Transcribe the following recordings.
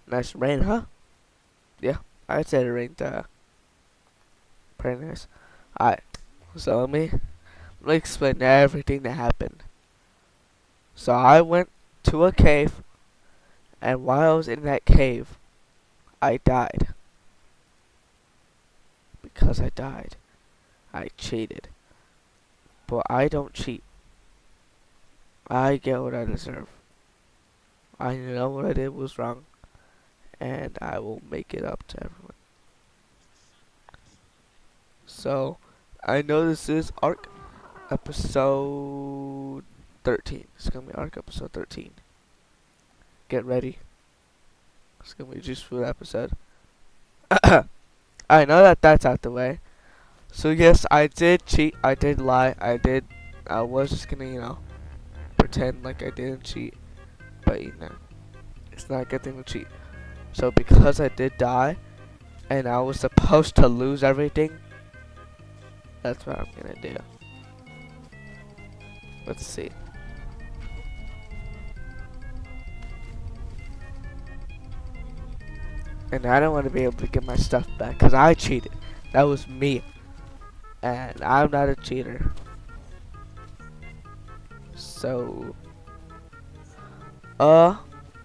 Nice rain, huh? Yeah, I'd say it rained pretty nice. Alright, so let me explain everything that happened. So I went to a cave, and while I was in that cave, I died. Because I died, I cheated. But I don't cheat. I get what I deserve. I know what I did was wrong, and I will make it up to everyone. So, I know this is ARK episode 13. It's gonna be ARK episode 13. Get ready. It's gonna be a juice food episode. I know that that's out the way. So yes, I did cheat. I did lie. I was just gonna, pretend like I didn't cheat. But it's not a good thing to cheat. So because I did die, and I was supposed to lose everything, that's what I'm gonna do. Let's see. And I don't want to be able to get my stuff back because I cheated. That was me. And I'm not a cheater. So, if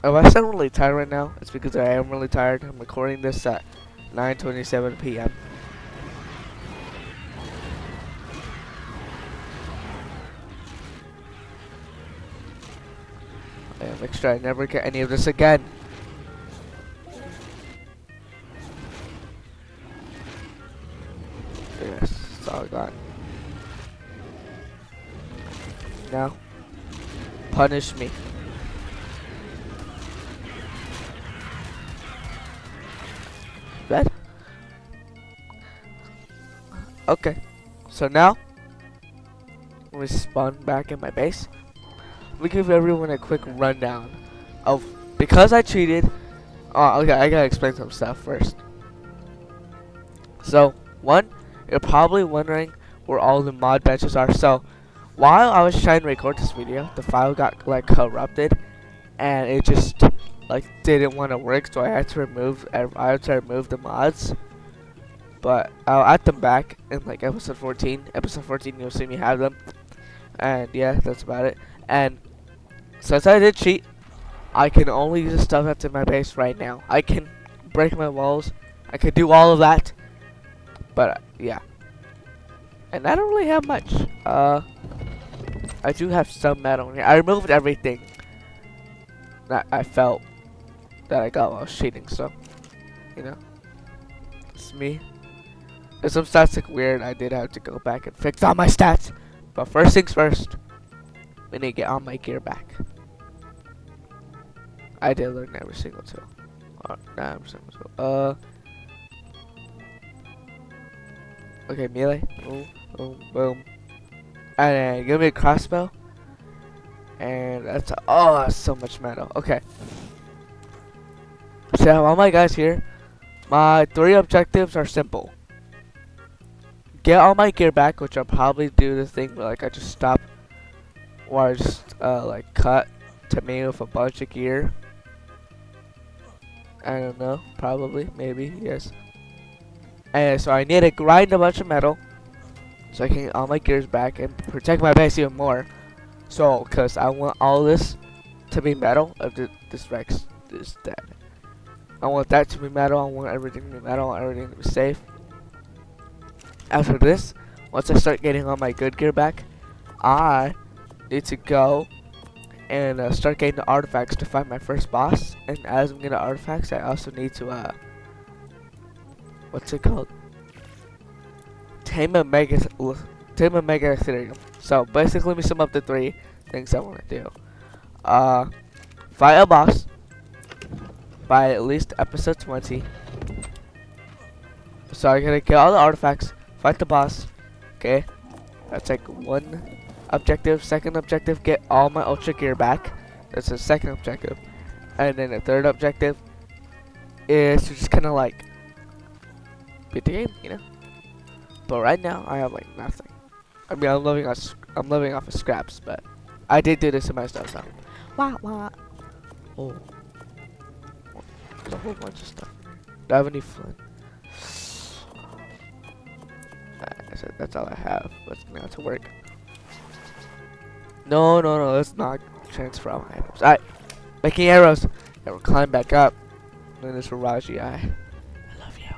I sound really tired right now, it's because I am really tired. I'm recording this at 9:27 p.m. And make sure I never get any of this again. Yes, that's all I got. Now, punish me. Red? Okay, so now, we spawn back in my base. Let me give everyone a quick rundown of, because I cheated. Oh, okay, I gotta explain some stuff first. So, one, you're probably wondering where all the mod benches are. So, while I was trying to record this video, the file got like corrupted, and it just like didn't want to work. So I had to remove the mods. But I'll add them back in like episode 14. Episode 14, you'll see me have them. And yeah, that's about it. And since I did cheat, I can only use the stuff that's in my base right now. I can break my walls. I can do all of that. But yeah. And I don't really have much. I do have some metal in here. I removed everything that I felt that I got while I was cheating. So, it's me. If some stats look weird, I did have to go back and fix all my stats. But first things first, we need to get all my gear back. I did learn every single tool. Not every single tool. Okay, melee. Boom, boom, boom. And then give me a crossbow. And that's so much metal. Okay. So I have all my guys here. My 3 objectives are simple. Get all my gear back, which I'll probably do the thing where like I just stop, or I just like cut to me with a bunch of gear. I don't know, probably, maybe, yes. And so I need to grind a bunch of metal so I can get all my gears back and protect my base even more. So, cause I want all this to be metal. If this Rex is dead, I want that to be metal. I want everything to be metal. Everything to be safe. After this, once I start getting all my good gear back, I need to go and start getting the artifacts to find my first boss. And as I'm getting the artifacts, I also need to what's it called? Tame a mega Ethereum. So basically, let me sum up the 3 things I want to do. Fight a boss by at least episode 20. So I gotta get all the artifacts. Fight the boss. Okay, that's like 1 objective. Second objective, get all my ultra gear back. That's the second objective. And then the third objective is to just kind of like beat the game, But right now I have like nothing. I mean, I'm living off of scraps, but I did do this in my stuff. So, wah wah. Oh, a whole bunch of stuff. Do I have any flint? I said that's all I have. Let's go to work. No, no, no. Let's not transfer all my items. Alright, making arrows. Yeah, we'll climb back up. And this for RAJEYE. I love you.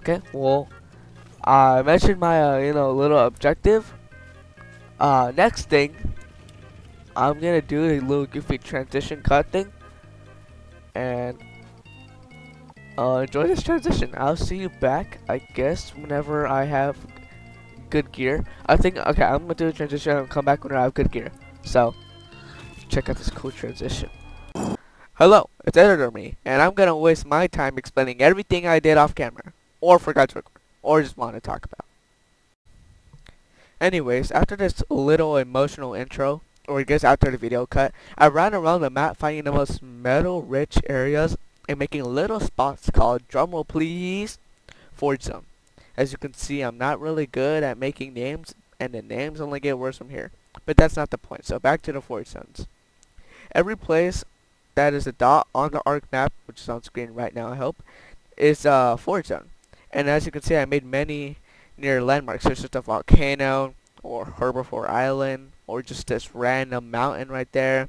Okay, well, I mentioned my little objective. Next thing, I'm gonna do a little goofy transition cut thing, and enjoy this transition. I'll see you back, I guess, whenever I have good gear. I think, okay, I'm gonna do a transition and come back when I have good gear. So, check out this cool transition. Hello, it's Editor Me, and I'm gonna waste my time explaining everything I did off camera, or forgot to record, or just want to talk about. Anyways, after this little emotional intro, or I guess after the video cut, I ran around the map finding the most metal-rich areas and making little spots called, drumroll please, Forge Zone. As you can see, I'm not really good at making names, and the names only get worse from here. But that's not the point, so back to the Forge Zones. Every place that is a dot on the ARK map, which is on screen right now I hope, is a Forge Zone. And as you can see, I made many near landmarks, such as the volcano, or Herbivore Island, or just this random mountain right there.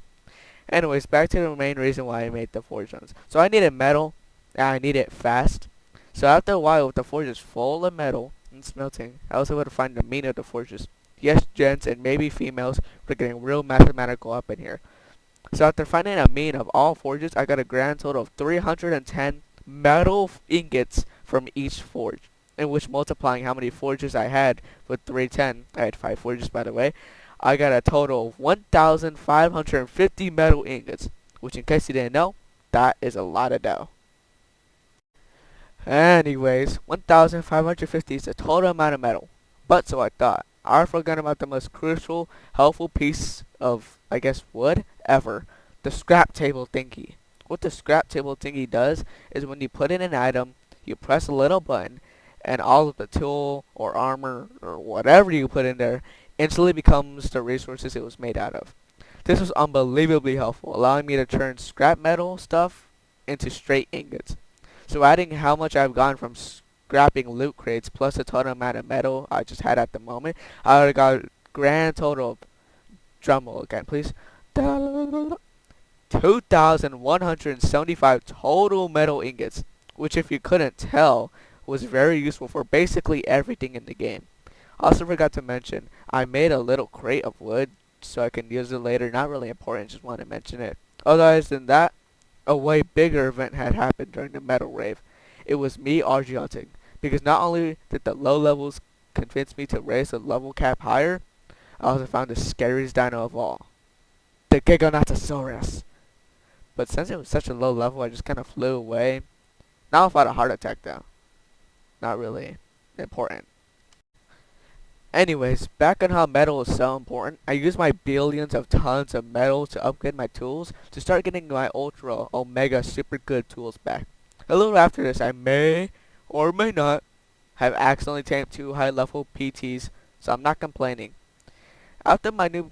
Anyways, back to the main reason why I made the Forge Zones. So I needed metal, and I needed it fast. So after a while, with the forges full of metal and smelting, I was able to find the mean of the forges. Yes, gents and maybe females, we're getting real mathematical up in here. So after finding a mean of all forges, I got a grand total of 310 metal ingots from each forge. In which, multiplying how many forges I had with 310, I had 5 forges by the way, I got a total of 1,550 metal ingots, which in case you didn't know, that is a lot of dough. Anyways, 1,550 is the total amount of metal. But so I thought, I forgot about the most crucial, helpful piece of, I guess, wood ever, the scrap table thingy. What the scrap table thingy does is when you put in an item, you press a little button, and all of the tool or armor or whatever you put in there instantly becomes the resources it was made out of. This was unbelievably helpful, allowing me to turn scrap metal stuff into straight ingots. So adding how much I've gotten from scrapping loot crates plus the total amount of metal I just had at the moment, I would have got a grand total of, drumroll again please, 2,175 total metal ingots, which if you couldn't tell, was very useful for basically everything in the game. Also forgot to mention, I made a little crate of wood so I can use it later. Not really important, just want to mention it. Otherwise than that, a way bigger event had happened during the metal rave. It was me RG hunting, because not only did the low levels convince me to raise the level cap higher, I also found the scariest dino of all, the Giganotosaurus. But since it was such a low level, I just kind of flew away. Not without a heart attack though. Not really important. Anyways, back on how metal is so important, I used my billions of tons of metal to upgrade my tools to start getting my ultra, omega, super good tools back. A little after this, I may, or may not, have accidentally tamed 2 high level PTs, so I'm not complaining. After my new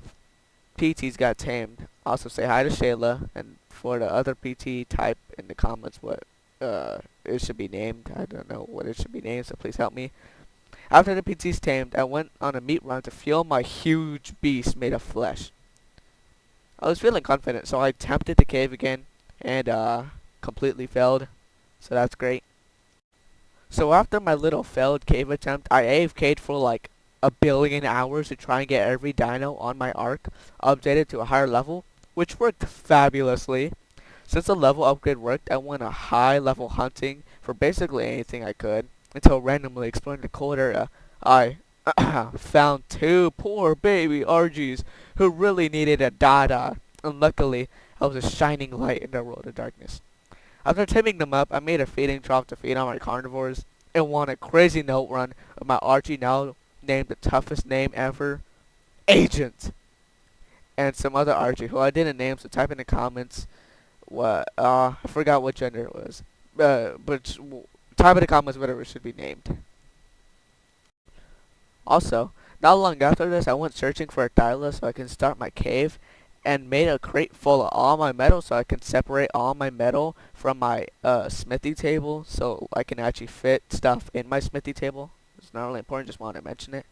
PTs got tamed, also say hi to Shayla, and for the other PT, type in the comments what it should be named. I don't know what it should be named, so please help me. After the PT's tamed, I went on a meat run to fuel my huge beast made of flesh. I was feeling confident, so I attempted the cave again, and completely failed, so that's great. So after my little failed cave attempt, I AFK'd for like a billion hours to try and get every dino on my ARK updated to a higher level, which worked fabulously. Since the level upgrade worked, I went a high level hunting for basically anything I could, until randomly exploring the cold area, I found 2 poor baby RGs who really needed a dada, and luckily I was a shining light in their world of darkness. After taming them up, I made a feeding trough to feed on my carnivores, and won a crazy note run with my RG now named the toughest name ever, Agent, and some other RG who I didn't name, so type in the comments what, I forgot what gender it was, but type in the comments whatever it should be named. Also, not long after this, I went searching for a Thyla so I can start my cave, and made a crate full of all my metal so I can separate all my metal from my smithy table so I can actually fit stuff in my smithy table. It's not really important, just wanted to mention it.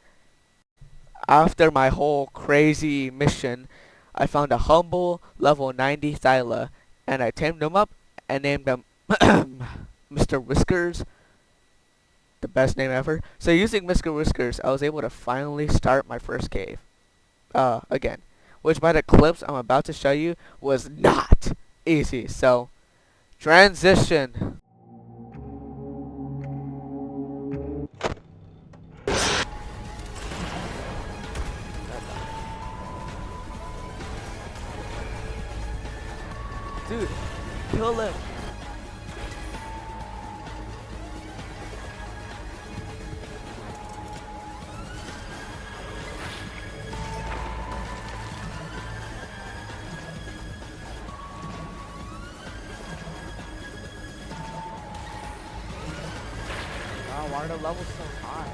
After my whole crazy mission, I found a humble level 90 Thyla and I tamed him up and named him Mr. Whiskers, the best name ever. So using Mr. Whiskers, I was able to finally start my first cave. Again. Which by the clips I'm about to show you was not easy. So, transition. Dude, kill him. Wow, why are the levels so high?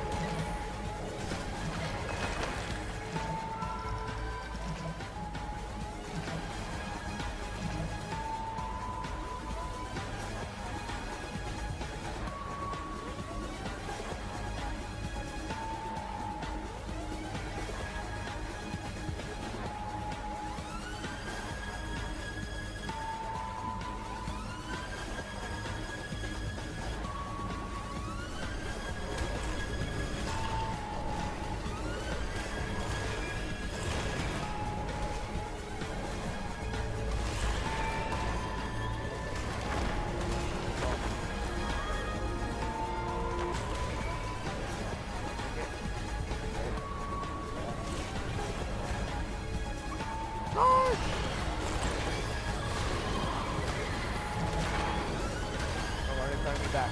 Back.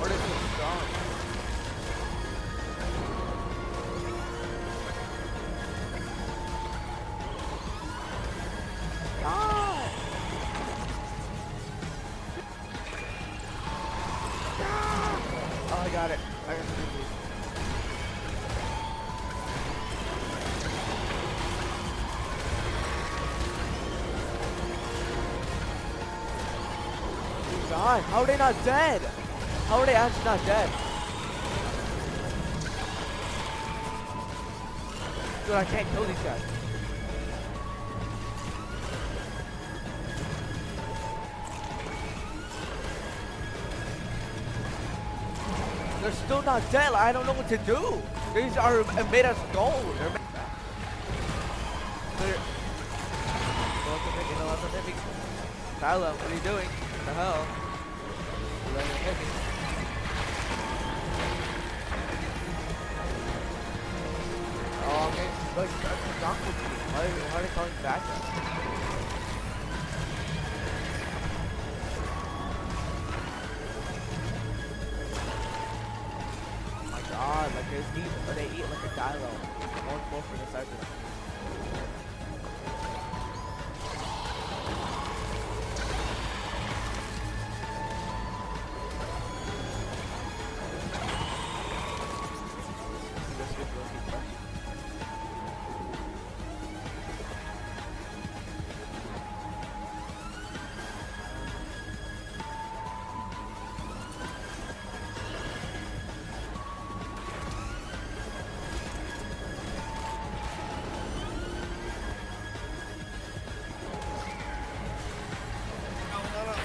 What is this strong? Ah! Ah! Oh, I got it. I got it. God, how are they not dead? How are they actually not dead? Dude, I can't kill these guys. They're still not dead. I don't know what to do. These are made of gold. They're made Tyler, what are you doing? What the hell? Oh, man, like, that's a jungle team. Why are they calling back up? Oh my god, like, they eat like a dilo. More for the size of them.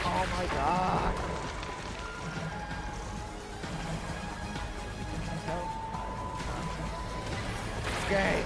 Oh my god. Okay.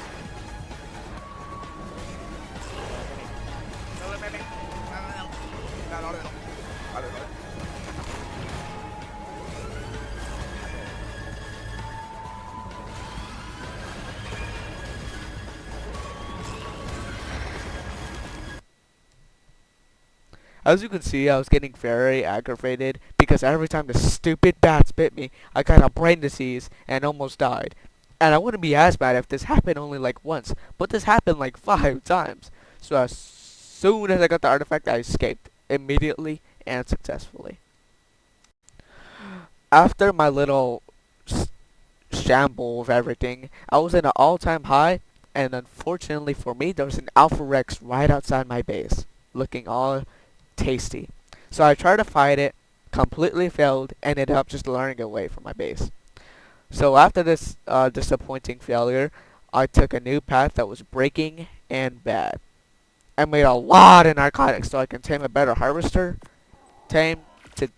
As you can see, I was getting very aggravated because every time the stupid bats bit me, I got a brain disease and almost died. And I wouldn't be as bad if this happened only like once, but this happened like 5 times. So as soon as I got the artifact, I escaped immediately and successfully. After my little shamble of everything, I was in an all-time high, and unfortunately for me, there was an Alpha Rex right outside my base, looking all tasty. So I tried to fight it, completely failed, ended up just luring away from my base. So after this disappointing failure, I took a new path that was breaking and bad. I made a lot of narcotics so I can tame a better harvester, tame to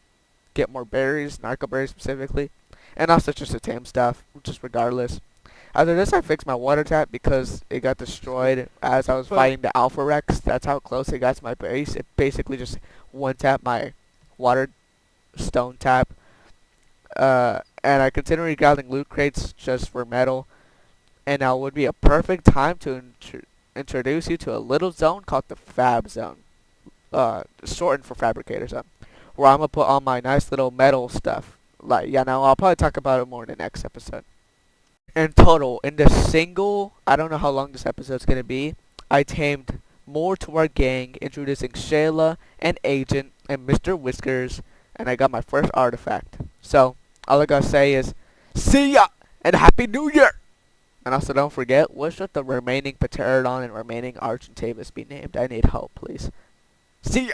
get more berries, narco berries specifically, and also just to tame stuff, just regardless. After this, I fixed my water tap because it got destroyed as I was fighting the Alpha Rex. That's how close it got to my base. It basically just one tap my water stone tap. And I continued gathering loot crates just for metal. And now would be a perfect time to introduce you to a little zone called the Fab Zone. Shortened for Fabricator Zone. Where I'm going to put all my nice little metal stuff. Like, yeah, now I'll probably talk about it more in the next episode. In total, in the single, I don't know how long this episode's going to be, I tamed more to our gang, introducing Shayla and Agent and Mr. Whiskers, and I got my first artifact. So, all I gotta say is, see ya, and Happy New Year! And also don't forget, what should the remaining Pterodon and remaining Argentavis be named? I need help, please. See ya!